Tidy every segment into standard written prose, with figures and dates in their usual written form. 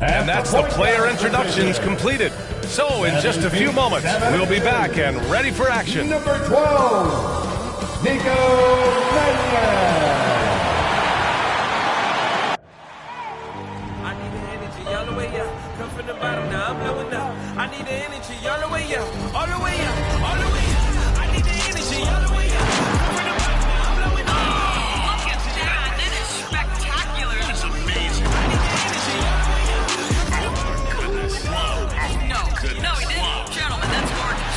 And that's the player introductions completed. So in just a few moments, we'll be back and ready for action. Number 12, Nico Mannion. I need the energy all the way up. Come from the bottom, now I'm blowing up. I need the energy all the way up, all the way up, all the way up. I need the energy all the way up. Come from the bottom, now I'm blowing up. Look at that. That is spectacular. That's amazing. I need the energy all the way up. Oh, goodness. No, no, he didn't. Gentlemen, that's gorgeous.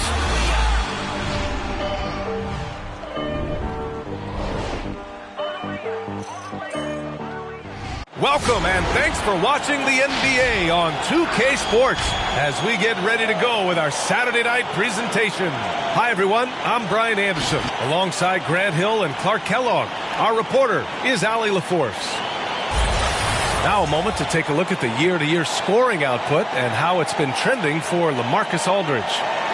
Welcome and thanks for watching the NBA on 2K Sports as we get ready to go with our Saturday night presentation. Hi everyone, I'm Brian Anderson alongside Grant Hill and Clark Kellogg. Our reporter is Allie LaForce. Now a moment to take a look at the year-to-year scoring output and how it's been trending for LaMarcus Aldridge.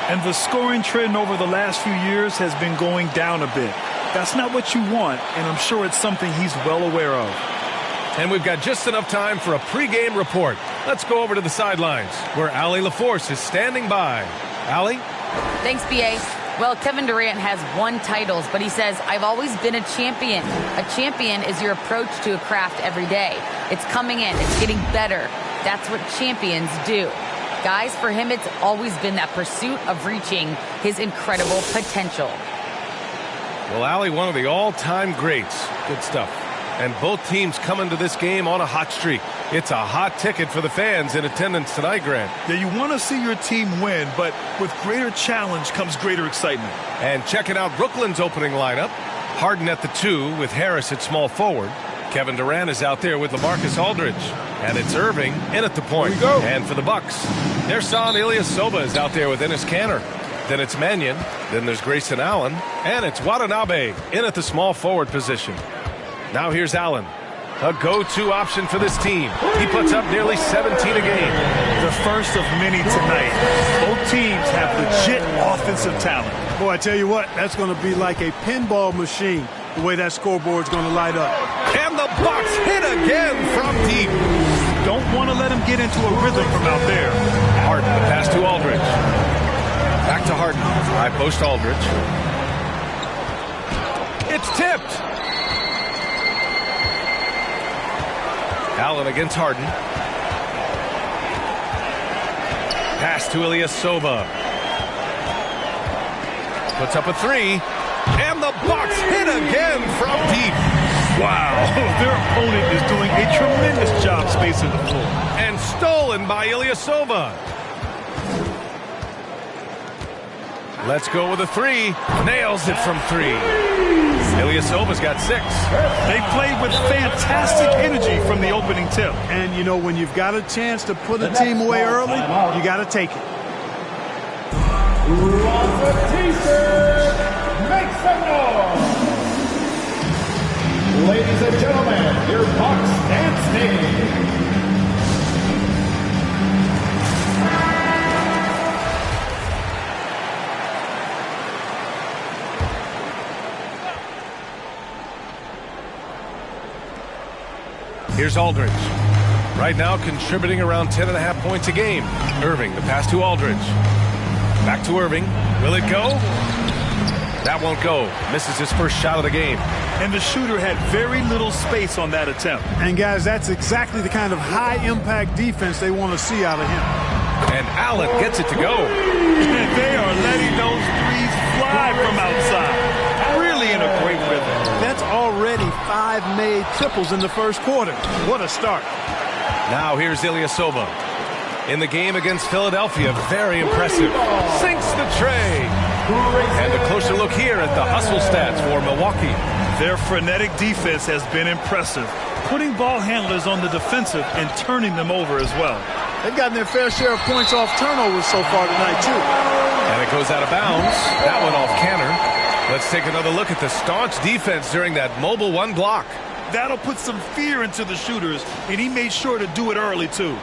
And the scoring trend over the last few years has been going down a bit. That's not what you want, and I'm sure it's something he's well aware of. And we've got just enough time for a pregame report. Let's go over to the sidelines where Allie LaForce is standing by. Allie? Thanks, B.A. Well, Kevin Durant has won titles, but he says, I've always been a champion. A champion is your approach to a craft every day. It's coming in. It's getting better. That's what champions do. Guys, for him, it's always been that pursuit of reaching his incredible potential. Well, Allie, one of the all-time greats. Good stuff. And both teams come into this game on a hot streak. It's a hot ticket for the fans in attendance tonight, Grant. Yeah, you want to see your team win, but with greater challenge comes greater excitement. And checking out Brooklyn's opening lineup. Harden at the 2 with Harris at small forward. Kevin Durant is out there with LaMarcus Aldridge. And it's Irving in at the point. Here we go. And for the Bucks, there's Son Ilyasova is out there with Enes Kanter. Then it's Mannion. Then there's Grayson Allen. And it's Watanabe in at the small forward position. Now here's Allen, a go-to option for this team. He puts up nearly 17 a game. The first of many tonight. Both teams have legit offensive talent. Boy, I tell you what, that's going to be like a pinball machine, the way that scoreboard's going to light up. And the Bucks hit again from deep. Don't want to let him get into a rhythm from out there. Harden, the pass to Aldridge. Back to Harden. High post Aldridge. It's tipped. Allen against Harden. Pass to Ilyasova. Puts up a 3. And the Bucks hit again from deep. Wow, their opponent is doing a tremendous job spacing the floor. And stolen by Ilyasova. Let's go with a 3. Nails it from 3. Ilyasova's got 6. They played with fantastic energy from the opening tip. And, you know, when you've got a chance to put a team away early, you got to take it. Who wants a t-shirt? Make some noise! Ladies and gentlemen, your Bucks dance name. Here's Aldridge. Right now contributing around 10.5 points a game. Irving, the pass to Aldridge. Back to Irving. Will it go? That won't go. Misses his first shot of the game. And the shooter had very little space on that attempt. And, guys, that's exactly the kind of high-impact defense they want to see out of him. And Allen gets it to go. And they are letting those threes fly from outside. Really in a great rhythm. That's already 5 made triples in the first quarter. What a start. Now here's Ilyasova. In the game against Philadelphia, very impressive. Sinks the tray. And a closer look here at the hustle stats for Milwaukee. Their frenetic defense has been impressive, putting ball handlers on the defensive and turning them over as well. They've gotten their fair share of points off turnovers so far tonight, too. And it goes out of bounds. That one off Kanter. Let's take another look at the staunch defense during that mobile 1 block. That'll put some fear into the shooters, and he made sure to do it early, too.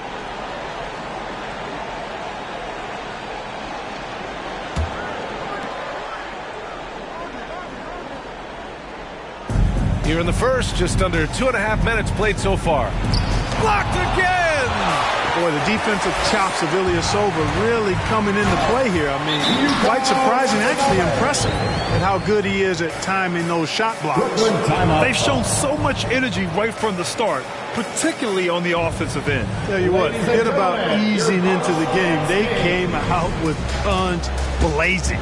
Here in the first, just under 2.5 minutes played so far. Blocked again! Boy, the defensive chops of Ilyasova really coming into play here. I mean, quite surprising, actually impressive at how good he is at timing those shot blocks. They've shown so much energy right from the start, particularly on the offensive end. Tell you what, forget about easing into the game. They came out with guns blazing.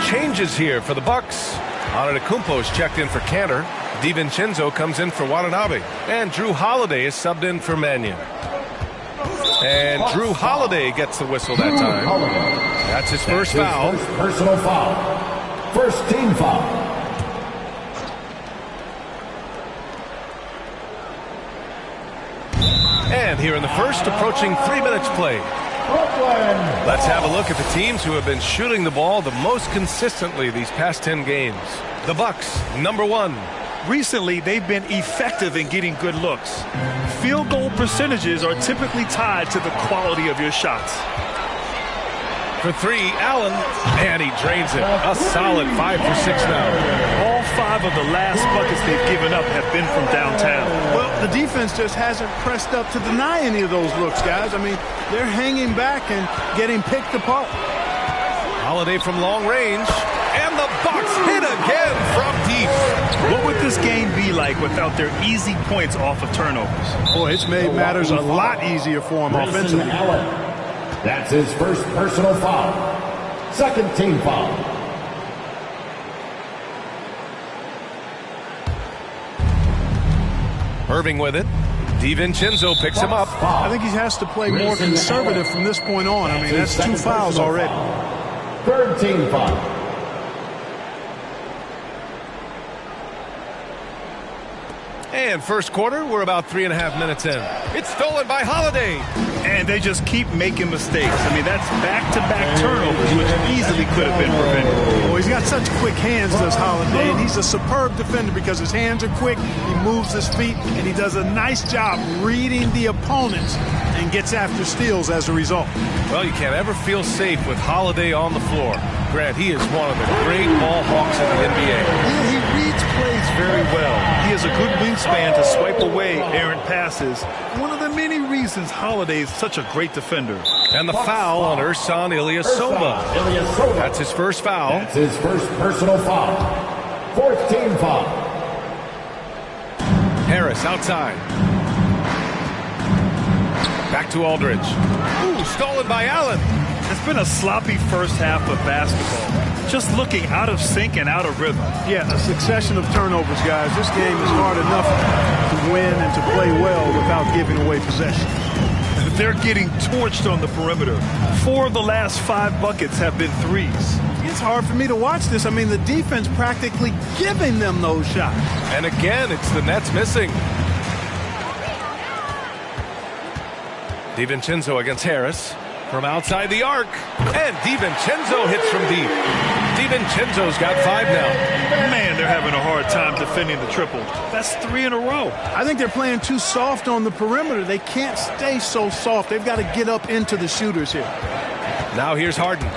Changes here for the Bucks. Antetokounmpo's checked in for Cantor. DiVincenzo comes in for Watanabe. And Drew Holiday is subbed in for Mannion. And Drew Holiday gets the whistle that time. That's his first foul. First personal foul. First team foul. And here in the first, approaching 3 minutes played. Let's have a look at the teams who have been shooting the ball the most consistently these past 10 games. The Bucks, number 1. Recently, they've been effective in getting good looks. Field goal percentages are typically tied to the quality of your shots. For 3, Allen, and he drains it. A solid 5 for 6 now. All 5 of the last buckets they've given up have been from downtown. Well, the defense just hasn't pressed up to deny any of those looks, guys. I mean, they're hanging back and getting picked apart. Holiday from long range, and the Bucks hit again from deep. What would this game be like without their easy points off of turnovers? Boy, it's made matters a lot easier for him offensively. That's his first personal foul. Second team foul. Irving with it. DiVincenzo picks him up. I think he has to play more conservative from this point on. I mean, that's 2 fouls already. Third team foul. And first quarter, we're about 3.5 minutes in. It's stolen by Holiday. And they just keep making mistakes. I mean, that's back-to-back turnovers, which easily could have been prevented. Oh, he's got such quick hands, does Holiday, and he's a superb defender because his hands are quick, he moves his feet, and he does a nice job reading the opponents and gets after steals as a result. Well, you can't ever feel safe with Holiday on the floor. Grant, he is one of the great ball hawks in the NBA. Yeah, he reads plays very well. He has a good wingspan to swipe away errant passes. One of the many reasons Holiday is such a great defender. And the foul on Ersan Ilyasova. That's his first foul. That's his first personal foul. Fourth team foul. Harris outside. Back to Aldridge. Ooh, stolen by Allen. It's been a sloppy first half of basketball. Just looking out of sync and out of rhythm. Yeah, a succession of turnovers, guys. This game is hard enough to win and to play well without giving away possession. They're getting torched on the perimeter. 4 of the last 5 buckets have been threes. It's hard for me to watch this. I mean, the defense practically giving them those shots. And again, it's the Nets missing. DiVincenzo against Harris. From outside the arc, and DiVincenzo hits from deep. DiVincenzo's got 5 now. Man, they're having a hard time defending the triple. That's 3 in a row. I think they're playing too soft on the perimeter. They can't stay so soft. They've got to get up into the shooters here. Now here's Harden.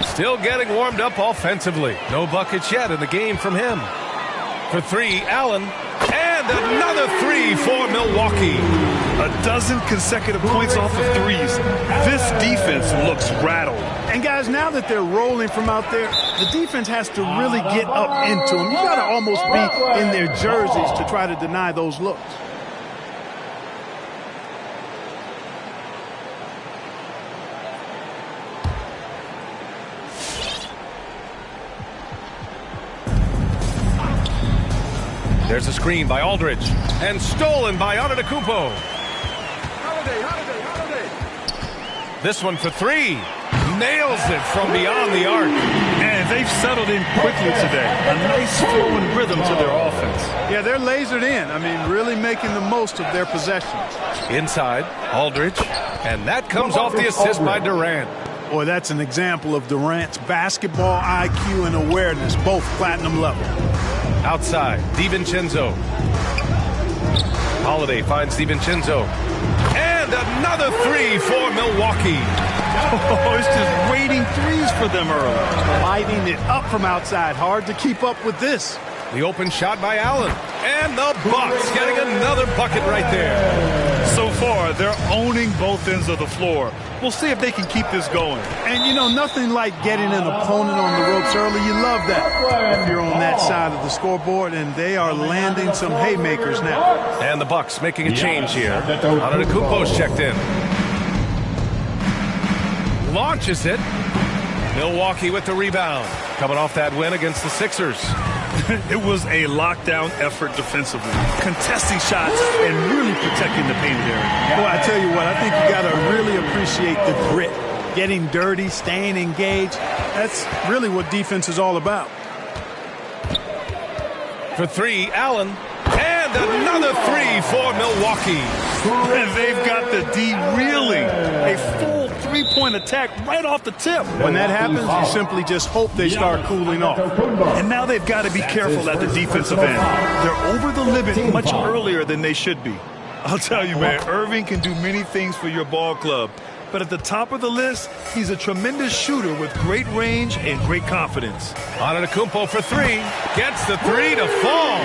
Still getting warmed up offensively. No buckets yet in the game from him. For 3, Allen. And another 3 for Milwaukee. A dozen consecutive points off of threes. This defense looks rattled. And guys, now that they're rolling from out there, the defense has to really get up into them. You got to almost be in their jerseys to try to deny those looks. There's a screen by Aldridge. And stolen by Antetokounmpo. This one for 3. Nails it from beyond the arc. And they've settled in quickly today. A nice flowing rhythm to their offense. Yeah, they're lasered in. I mean, really making the most of their possessions. Inside, Aldridge. And that comes off the assist by Durant. Boy, that's an example of Durant's basketball IQ and awareness, both platinum level. Outside, DiVincenzo. Holiday finds DiVincenzo. And another three for Milwaukee. Oh, it's just raining threes for them early. Lighting it up from outside. Hard to keep up with this. The open shot by Allen. And the Bucks getting another bucket right there. So far, they're owning both ends of the floor. We'll see if they can keep this going. And, you know, nothing like getting an opponent on the ropes early. You love that if you're on that side of the scoreboard, and they are landing some haymakers now. And the Bucks making a change here. Antetokounmpo's checked in. Launches it. Milwaukee with the rebound. Coming off that win against the Sixers. It was a lockdown effort defensively, contesting shots and really protecting the painted area. Boy, I tell you what, I think you got to really appreciate the grit. Getting dirty, staying engaged. That's really what defense is all about. For three, Allen. And another three for Milwaukee. And they've got the D reeling. A full three-point attack right off the tip. When that happens, you simply just hope they start cooling off. And now they've got to be careful at the defensive end. They're over the limit much earlier than they should be. I'll tell you, man, Irving can do many things for your ball club. But at the top of the list, he's a tremendous shooter with great range and great confidence. Antetokounmpo for three. Gets the three to fall.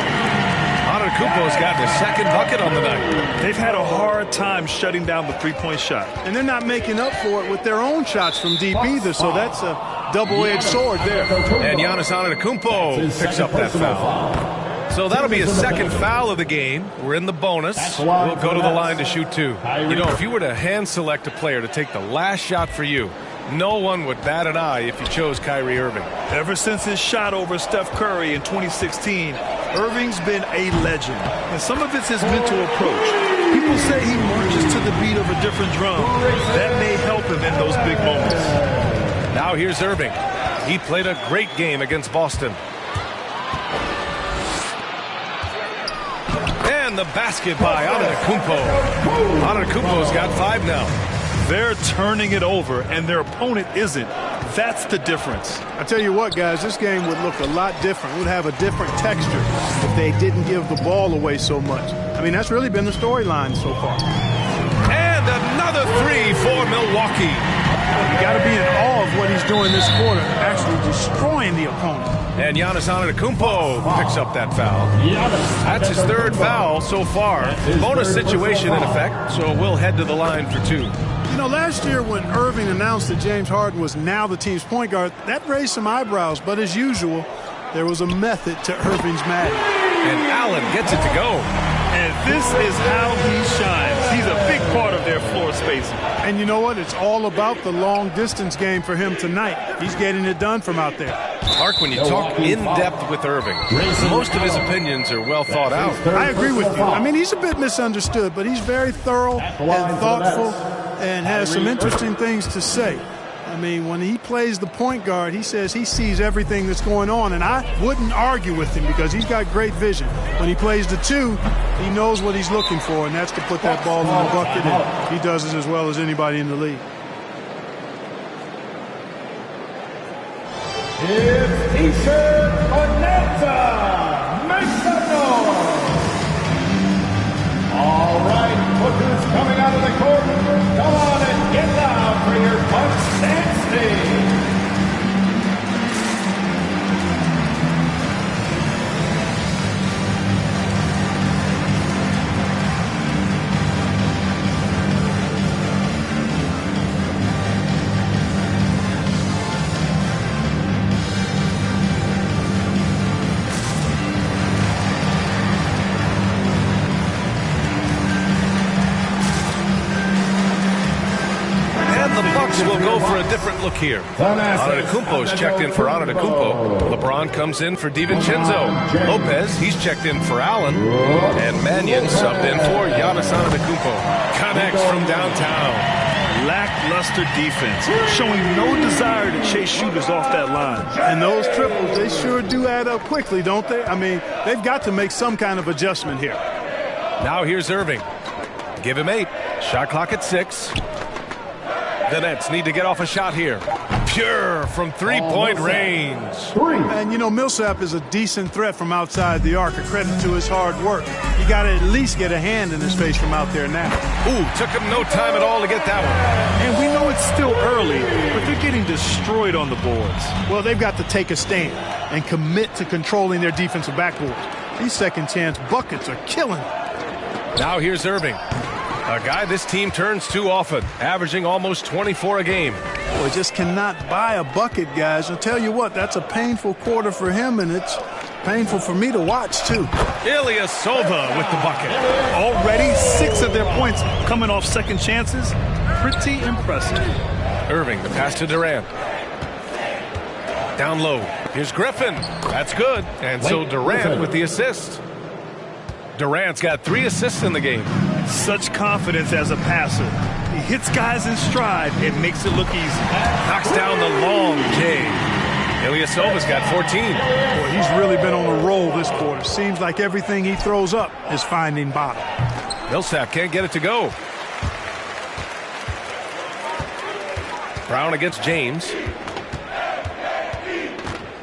Antetokounmpo's gotten his second bucket on the night. They've had a hard time shutting down the three-point shot. And they're not making up for it with their own shots from deep either, so that's a double-edged sword there. And Giannis Antetokounmpo picks up that foul. So that'll be a second foul of the game. We're in the bonus. We'll go to the line to shoot two. You know, if you were to hand select a player to take the last shot for you, no one would bat an eye if you chose Kyrie Irving. Ever since his shot over Steph Curry in 2016, Irving's been a legend. And some of it's his mental approach. People say he marches to the beat of a different drum. That may help him in those big moments. Now here's Irving. He played a great game against Boston. And the basket by Antetokounmpo. Antetokounmpo's got five now. They're turning it over, and their opponent isn't. That's the difference. I tell you what, guys, this game would look a lot different. It would have a different texture if they didn't give the ball away so much. I mean, that's really been the storyline so far. And another three for Milwaukee. You got to be in awe of what he's doing this quarter, actually destroying the opponent. And Giannis Antetokounmpo picks up that foul. That's his third foul so far. Bonus situation in effect, so we'll head to the line for two. You know, last year when Irving announced that James Harden was now the team's point guard, that raised some eyebrows. But as usual, there was a method to Irving's madness. And Allen gets it to go. And this is how he shines. He's a big part of their floor spacing. And you know what? It's all about the long-distance game for him tonight. He's getting it done from out there. Mark, when you talk in-depth with Irving, most of his opinions are well thought out. I agree with you. I mean, he's a bit misunderstood, but he's very thorough and thoughtful and has some interesting things to say. I mean, when he plays the point guard, he says he sees everything that's going on, and I wouldn't argue with him because he's got great vision. When he plays the two, he knows what he's looking for, and that's to put that ball in the bucket, and he does it as well as anybody in the league. It's T-shirt Bonanza. Make some noise. All right, lookers coming out of the court. Come on and get down for your punch and sting. We'll go for a different look here. Antetokounmpo's checked in for Antetokounmpo. LeBron comes in for DiVincenzo. Lopez, he's checked in for Allen. And Mannion subbed in for Giannis Antetokounmpo. Connects from downtown. Lackluster defense, showing no desire to chase shooters off that line. And those triples, they sure do add up quickly, don't they? I mean, they've got to make some kind of adjustment here. Now here's Irving. Give him 8. Shot clock at 6. The Nets need to get off a shot here. Pure from three-point range. And, you know, Millsap is a decent threat from outside the arc, a credit to his hard work. You got to at least get a hand in his face from out there now. Ooh, took him no time at all to get that one. And we know it's still early, but they're getting destroyed on the boards. Well, they've got to take a stand and commit to controlling their defensive backboard. These second-chance buckets are killing them. Now here's Irving. A guy this team turns to often, averaging almost 24 a game. Boy, just cannot buy a bucket, guys. I'll tell you what, that's a painful quarter for him, and it's painful for me to watch, too. Ilyasova with the bucket. Already 6 of their points coming off second chances. Pretty impressive. Irving, the pass to Durant. Down low. Here's Griffin. That's good. And so Durant with the assist. Durant's got 3 assists in the game. Such confidence as a passer. He hits guys in stride and makes it look easy. Knocks down the long J. Ilyasova's got 14. Boy, he's really been on a roll this quarter. Seems like everything he throws up is finding bottom. Millsap can't get it to go. Brown against James.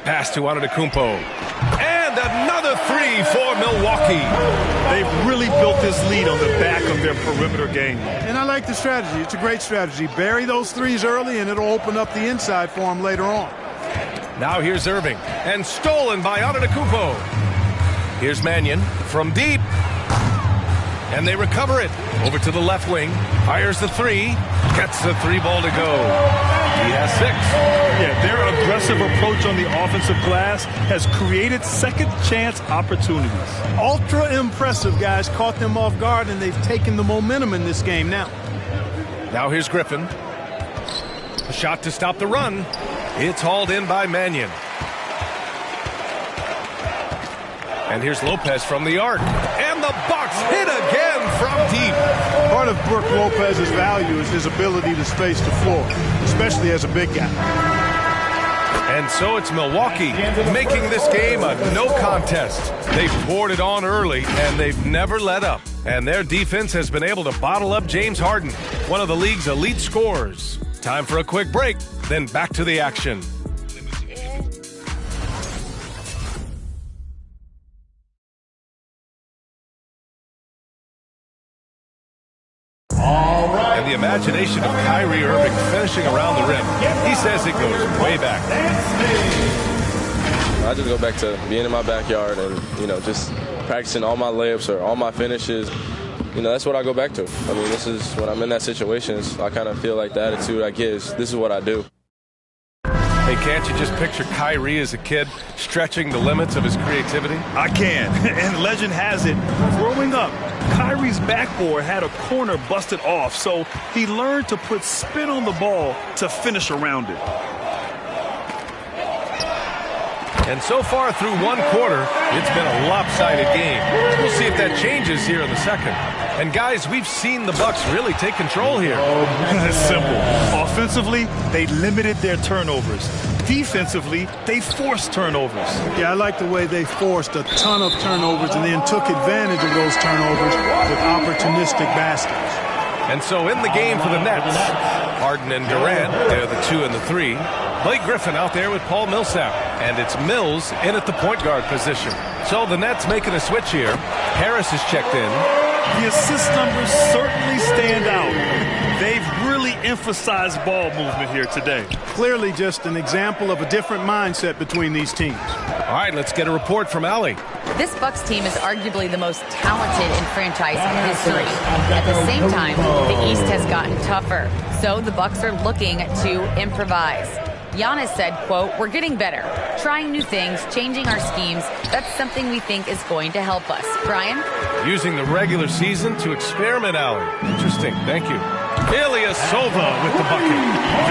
Pass to Antetokounmpo. And another 3 for Milwaukee. They've really built this lead on the back of their perimeter game. And I like the strategy. It's a great strategy. Bury those threes early, and it'll open up the inside for him later on. Now here's Irving. And stolen by Antetokounmpo. Here's Mannion from deep. And they recover it. Over to the left wing. Fires the 3. Gets the 3-ball to go. He has 6. Yeah, their aggressive approach on the offensive glass has created second chance opportunities. Ultra impressive, guys. Caught them off guard, and they've taken the momentum in this game now. Now here's Griffin. A shot to stop the run. It's hauled in by Mannion. And here's Lopez from the arc. And the Bucks hit again from deep. Part of Brook Lopez's value is his ability to space the floor, especially as a big guy. And so it's Milwaukee making this game a no contest. They've poured it on early, and they've never let up. And their defense has been able to bottle up James Harden, one of the league's elite scorers. Time for a quick break, then back to the action. And the imagination of Kyrie Irving finishing around the rim, he says it goes way back. I just go back to being in my backyard and, you know, just practicing all my layups or all my finishes. You know, that's what I go back to. I mean, this is when I'm in that situation, I kind of feel like the attitude I get is this is what I do. Hey, can't you just picture Kyrie as a kid stretching the limits of his creativity? I can. And legend has it, growing up, Kyrie's backboard had a corner busted off, so he learned to put spin on the ball to finish around it. And so far through one quarter, it's been a lopsided game. We'll see if that changes here in the second. And guys, we've seen the Bucks really take control here. It's simple. Offensively, they limited their turnovers. Defensively, they forced turnovers. Yeah, I like the way they forced a ton of turnovers and then took advantage of those turnovers with opportunistic baskets. And so in the game for the Nets, Harden and Durant, they're the 2 and the 3. Blake Griffin out there with Paul Millsap. And it's Mills in at the point guard position. So the Nets making a switch here. Harris is checked in. The assist numbers certainly stand out. They've really emphasized ball movement here today. Clearly just an example of a different mindset between these teams. All right, let's get a report from Allie. This Bucks team is arguably the most talented in franchise history. At the same time, the East has gotten tougher. So the Bucks are looking to improvise. Giannis said, quote, "We're getting better, trying new things, changing our schemes. That's something we think is going to help us." Brian? Using the regular season to experiment, Allie. Interesting. Thank you. Ilyasova with the bucket.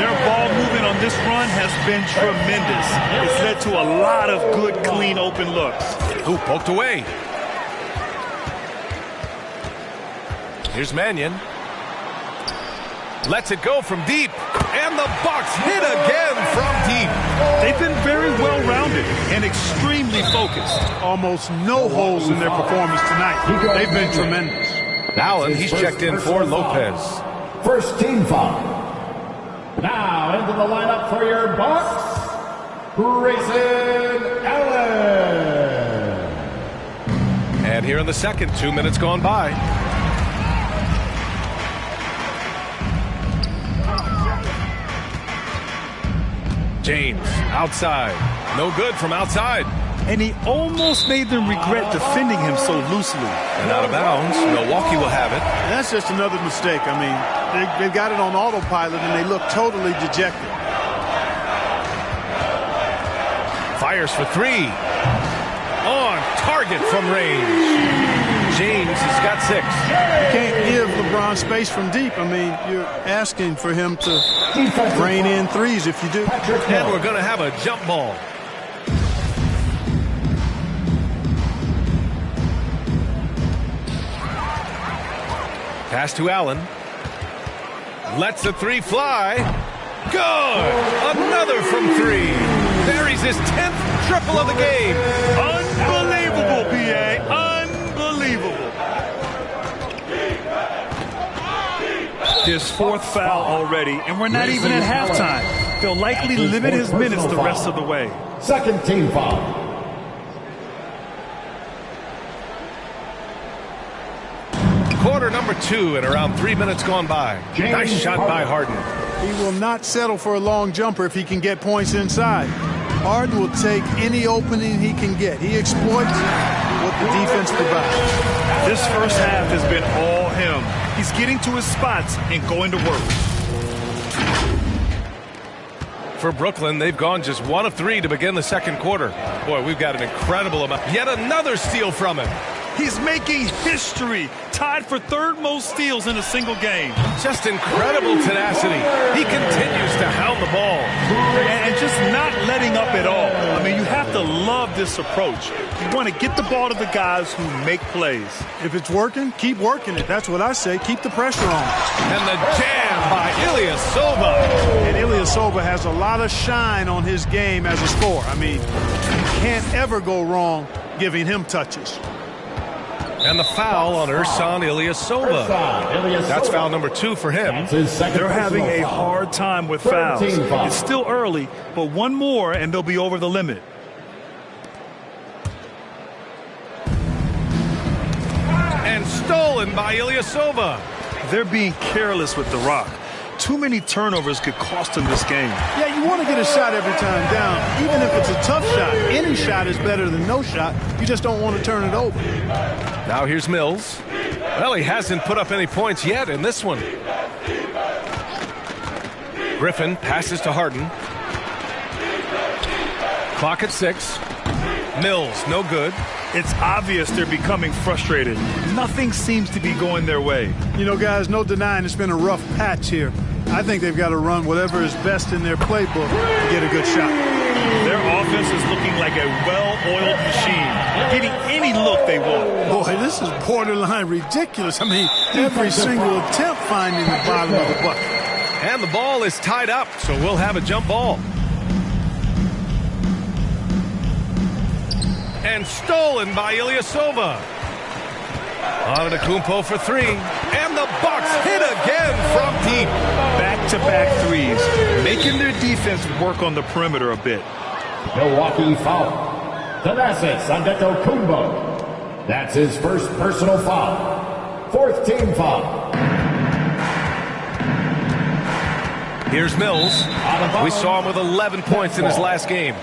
Their ball movement on this run has been tremendous. It's led to a lot of good, clean, open looks. Ooh, poked away. Here's Mannion. Lets it go from deep. And the Bucks hit again from deep. They've been very well-rounded and extremely focused. Almost no holes in their performance tonight. They've been tremendous. Allen, he's checked in for Lopez. First team foul. Now into the lineup for your Bucks, Grayson Allen. And here in the second, 2 minutes gone by. James, outside. No good from outside. And he almost made them regret defending him so loosely. And out of bounds, Milwaukee will have it. And that's just another mistake. I mean, they've got it on autopilot, and they look totally dejected. Fires for three. On target from range. James has got 6. You can't give LeBron space from deep. I mean, you're asking for him to rain in threes if you do. And we're going to have a jump ball. Pass to Allen. Lets the 3 fly. Good! Another from 3. Buries his 10th triple of the game. Unbelievable, B.A. Unbelievable. His 4th foul already, and we're not even at halftime. They'll likely limit his minutes the rest of the way. Second team foul. Quarter number 2 and around 3 minutes gone by. Nice shot by Harden. He will not settle for a long jumper if he can get points inside. Harden will take any opening he can get. He exploits what the defense provides. This first half has been all him. He's getting to his spots and going to work. For Brooklyn, they've gone just 1 of 3 to begin the second quarter. Boy, we've got an incredible amount. Yet another steal from him. He's making history, tied for 3rd most steals in a single game. Just incredible tenacity. He continues to hound the ball. And just not letting up at all. I mean, you have to love this approach. You want to get the ball to the guys who make plays. If it's working, keep working it. That's what I say. Keep the pressure on. And the jam by Ilyasova. And Ilyasova has a lot of shine on his game as a scorer. I mean, you can't ever go wrong giving him touches. And the foul on Ersan Ilyasova. That's foul number 2 for him. They're having a hard time with fouls. It's still early, but one more and they'll be over the limit. And stolen by Ilyasova. They're being careless with the rock. Too many turnovers could cost him this game. Yeah, you want to get a shot every time down. Even if it's a tough shot, any shot is better than no shot. You just don't want to turn it over. Now here's Mills. Well, he hasn't put up any points yet in this one. Griffin passes to Harden. Clock at 6. Mills, no good. It's obvious they're becoming frustrated. Nothing seems to be going their way. You know, guys, no denying it's been a rough patch here. I think they've got to run whatever is best in their playbook to get a good shot. Their offense is looking like a well-oiled machine, getting any look they want. Boy, this is borderline ridiculous. I mean, every single attempt finding the bottom of the bucket. And the ball is tied up, so we'll have a jump ball. And stolen by Ilyasova. Antetokounmpo for 3. And the Bucks hit again from deep. Back-to-back threes, making their defense work on the perimeter a bit. Milwaukee foul. Thanasis Antetokounmpo. That's his first personal foul. 4th team foul. Here's Mills. We saw him with 11 points in his last game.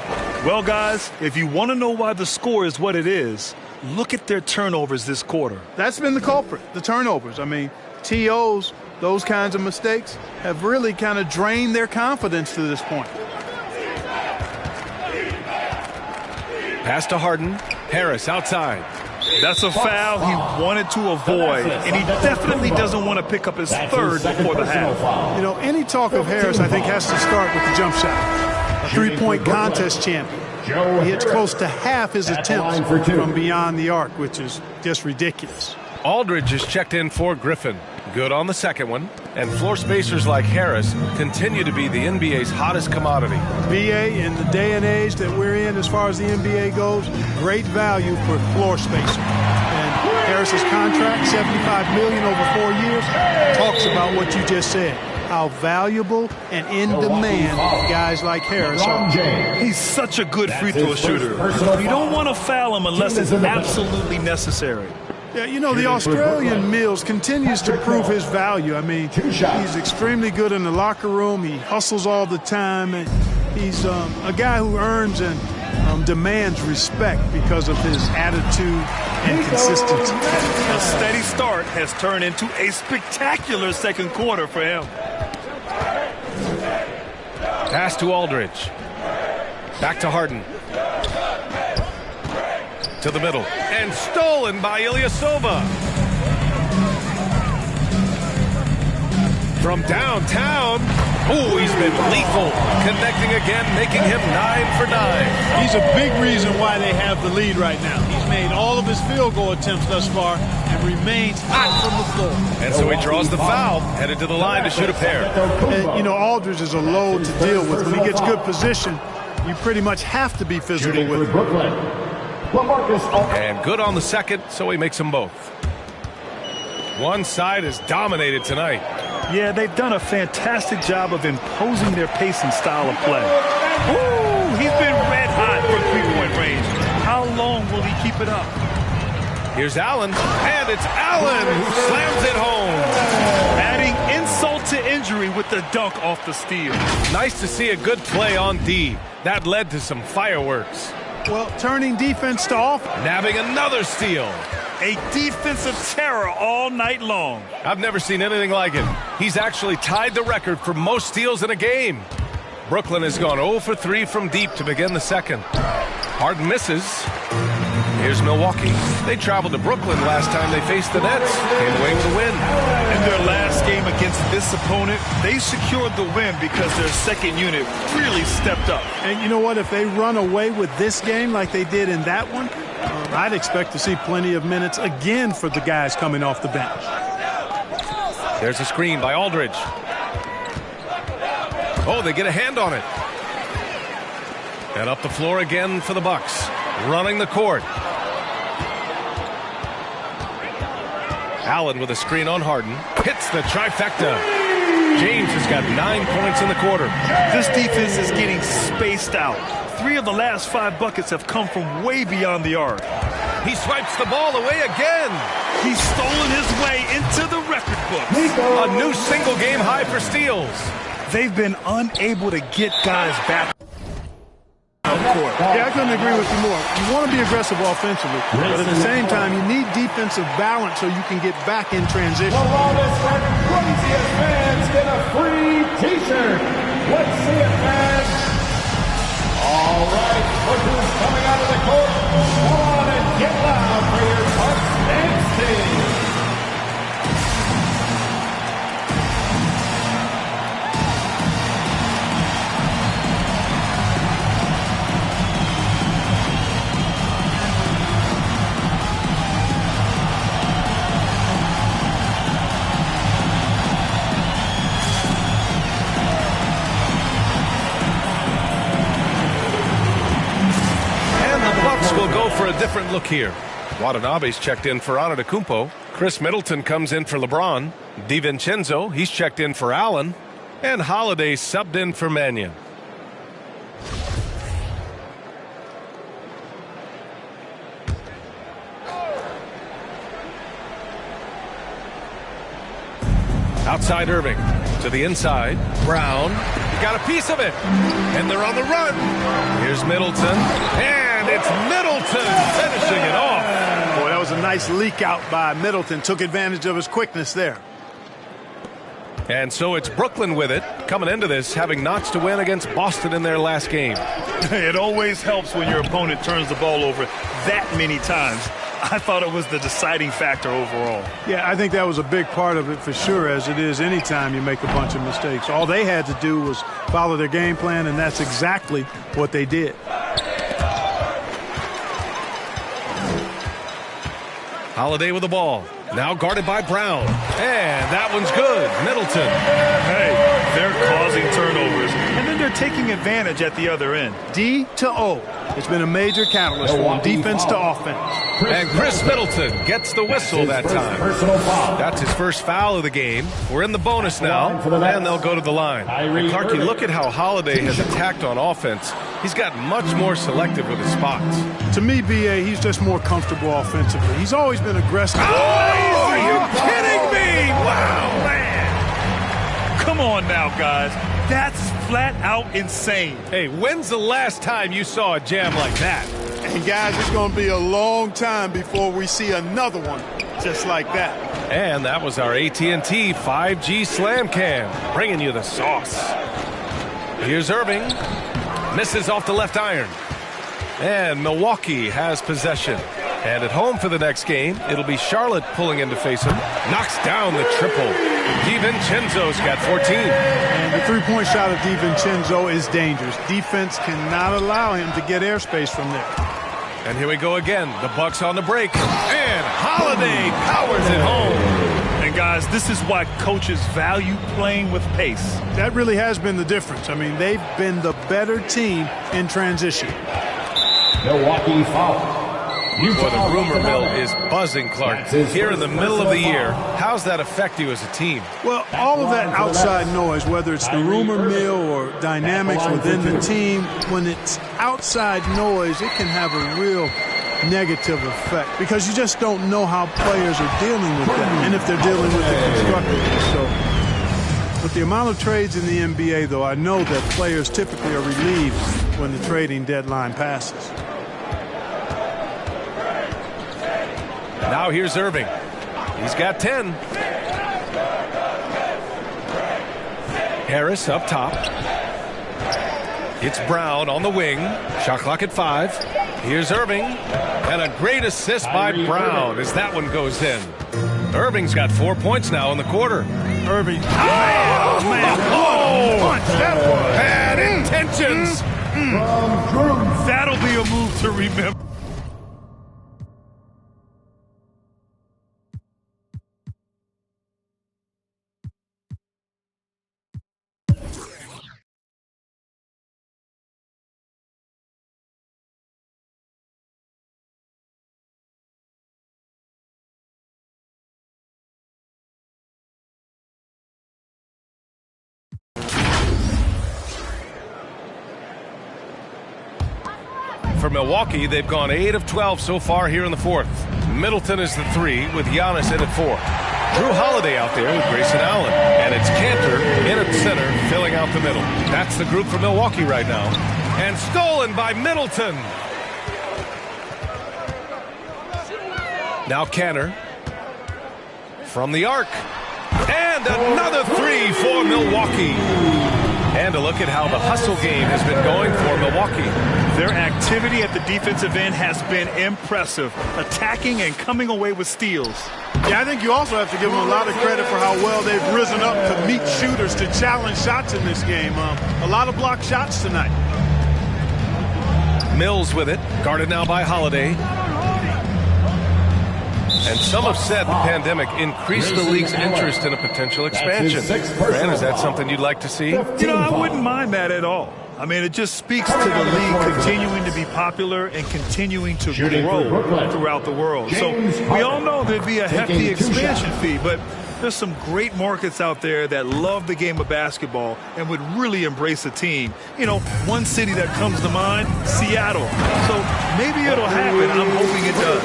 Well, guys, if you want to know why the score is what it is, look at their turnovers this quarter. That's been the culprit, the turnovers. I mean, TOs, those kinds of mistakes, have really kind of drained their confidence to this point. Pass to Harden. Harris outside. That's a foul he wanted to avoid, and he definitely doesn't want to pick up his 3rd before the half. You know, any talk of Harris, I think, has to start with the jump shot. A 3-point contest champion. He hits close to half his attempts from beyond the arc, which is just ridiculous. Aldridge is checked in for Griffin. Good on the second one. And floor spacers like Harris continue to be the NBA's hottest commodity. BA, in the day and age that we're in as far as the NBA goes, great value for floor spacer. And Harris's contract, $75 million over 4 years, talks about what you just said. how valuable and in demand guys like Harris are. He's such a good free throw shooter. You don't want to foul him unless it's absolutely necessary. Yeah, you know, the Australian Mills continues to prove his value. I mean, he's extremely good in the locker room. He hustles all the time. And he's a guy who earns and demands respect because of his attitude and consistency. A steady start has turned into a spectacular second quarter for him. Pass to Aldridge. Back to Harden. To the middle. And stolen by Ilyasova. From downtown. Ooh, he's been lethal. Connecting again, making him 9 for 9. He's a big reason why they have the lead right now. He's made all of his field goal attempts thus far and remains hot from the floor. And so he draws the foul, headed to the line to shoot a pair. And, you know, Aldridge is a load to deal with. When he gets good position, you pretty much have to be physical with him. And good on the second, so he makes them both. One side is dominated tonight. Yeah, they've done a fantastic job of imposing their pace and style of play. Ooh, he's been red hot from three-point range. How long will he keep it up? Here's Allen, and it's Allen who slams it home. Adding insult to injury with the dunk off the steal. Nice to see a good play on D. That led to some fireworks. Well, turning defense to offense. Nabbing another steal. A defensive terror all night long. I've never seen anything like it. He's actually tied the record for most steals in a game. Brooklyn has gone 0 for 3 from deep to begin the second. Harden misses. Here's Milwaukee. They traveled to Brooklyn last time they faced the Nets. Came away with a win. In their last game against this opponent, they secured the win because their second unit really stepped up. And you know what? If they run away with this game like they did in that one, I'd expect to see plenty of minutes again for the guys coming off the bench. There's a screen by Aldridge. Oh, they get a hand on it. And up the floor again for the Bucks. Running the court. Allen with a screen on Harden. Hits the trifecta. James has got 9 points in the quarter. This defense is getting spaced out. 3 of the last 5 buckets have come from way beyond the arc. He swipes the ball away again. He's stolen his way into the record books. A new single-game high for steals. They've been unable to get guys back. Yeah, I couldn't agree with you more. You want to be aggressive offensively, but at the same time, you need defensive balance so you can get back in transition. The loudest and craziest fans get a free T-shirt. Let's see it, fans. All right, look who's coming out of the court. Come on and get loud for your Bucks dance team. Will go for a different look here. Watanabe's checked in for Antetokounmpo. Chris Middleton comes in for LeBron. DiVincenzo, he's checked in for Allen. And Holiday subbed in for Mannion. Outside Irving. To the inside. Brown. Got a piece of it. And they're on the run. Here's Middleton. And it's Middleton finishing it off. Boy, that was a nice leak out by Middleton. Took advantage of his quickness there. And so it's Brooklyn with it. Coming into this, having notched a win against Boston in their last game. It always helps when your opponent turns the ball over that many times. I thought it was the deciding factor overall. Yeah, I think that was a big part of it for sure, as it is anytime you make a bunch of mistakes. All they had to do was follow their game plan, and that's exactly what they did. Holiday with the ball. Now guarded by Brown. And that one's good. Middleton. Hey, they're causing turnovers, and then they're taking advantage at the other end. D to O. It's been a major catalyst for him, defense to offense. And Chris Middleton gets the whistle that time. That's his first foul of the game. We're in the bonus now, and they'll go to the line. And Clarkie, look at how Holiday has attacked on offense. He's gotten much more selective with his spots. To me, B.A., he's just more comfortable offensively. He's always been aggressive. Oh, are you kidding me? Wow, man. Come on now, guys. That's flat out insane. Hey, when's the last time you saw a jam like that? And guys, it's going to be a long time before we see another one just like that. And that was our AT&T 5G Slam Cam, bringing you the sauce. Here's Irving. Misses off the left iron. And Milwaukee has possession. And at home for the next game, it'll be Charlotte pulling in to face him. Knocks down the triple. DiVincenzo's got 14. And the three-point shot of DiVincenzo is dangerous. Defense cannot allow him to get airspace from there. And here we go again. The Bucks on the break. And Holiday powers it home. And guys, this is why coaches value playing with pace. That really has been the difference. I mean, they've been the better team in transition. Milwaukee foul. Boy, the rumor mill is buzzing, Clark. Here in the middle of the year, how's that affect you as a team? Well, all of that outside noise, whether it's the rumor mill or dynamics within the team, when it's outside noise, it can have a real negative effect because you just don't know how players are dealing with that and if they're dealing with it constructively. So, with the amount of trades in the NBA, though, I know that players typically are relieved when the trading deadline passes. Now here's Irving. He's got 10. Harris up top. It's Brown on the wing. Shot clock at 5. Here's Irving. And a great assist by Brown as that one goes in. Irving's got 4 points now in the quarter. Irving. Oh, man. Oh, Punch that was. bad intentions. That'll be a move to remember. For Milwaukee, they've gone 8 of 12 so far here in the fourth. Middleton is the 3 with Giannis in at 4. Drew Holiday out there with Grayson Allen. And it's Cantor in at center, filling out the middle. That's the group for Milwaukee right now. And stolen by Middleton. Now Cantor from the arc. And another 3 for Milwaukee. And a look at how the hustle game has been going for Milwaukee. Their activity at the defensive end has been impressive, attacking and coming away with steals. Yeah, I think you also have to give them a lot of credit for how well they've risen up to meet shooters to challenge shots in this game. A lot of blocked shots tonight. Mills with it, guarded now by Holiday. And some have said the pandemic increased the league's interest in a potential expansion. Grant, is that something you'd like to see? You know, I wouldn't mind that at all. I mean, it just speaks to the league continuing to be popular and continuing to grow throughout the world. So we all know there'd be a hefty expansion fee, but there's some great markets out there that love the game of basketball and would really embrace a team. You know, one city that comes to mind, Seattle. So maybe it'll happen. I'm hoping it does.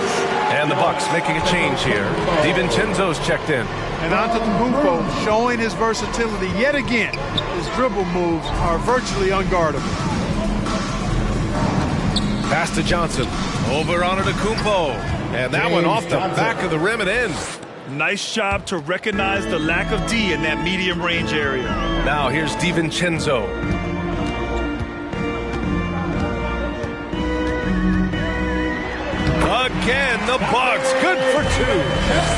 And the Bucks making a change here. DiVincenzo's checked in. And Antetokounmpo showing his versatility yet again. His dribble moves are virtually unguardable. Pass to Johnson. Over on Antetokounmpo. And that one off the back of the rim and in. Nice job to recognize the lack of D in that medium range area. Now here's DiVincenzo. Again, the Bucks, good for 2.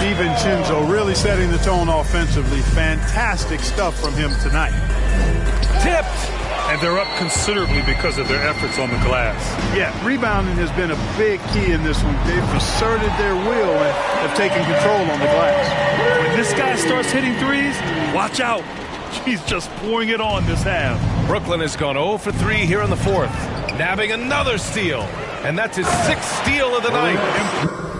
DiVincenzo really setting the tone offensively. Fantastic stuff from him tonight. Tipped. And they're up considerably because of their efforts on the glass. Yeah, rebounding has been a big key in this one. They've asserted their will and have taken control on the glass. When this guy starts hitting threes, watch out. He's just pouring it on this half. Brooklyn has gone 0 for 3 here in the fourth. nabbing another steal. And that's his 6th steal of the night.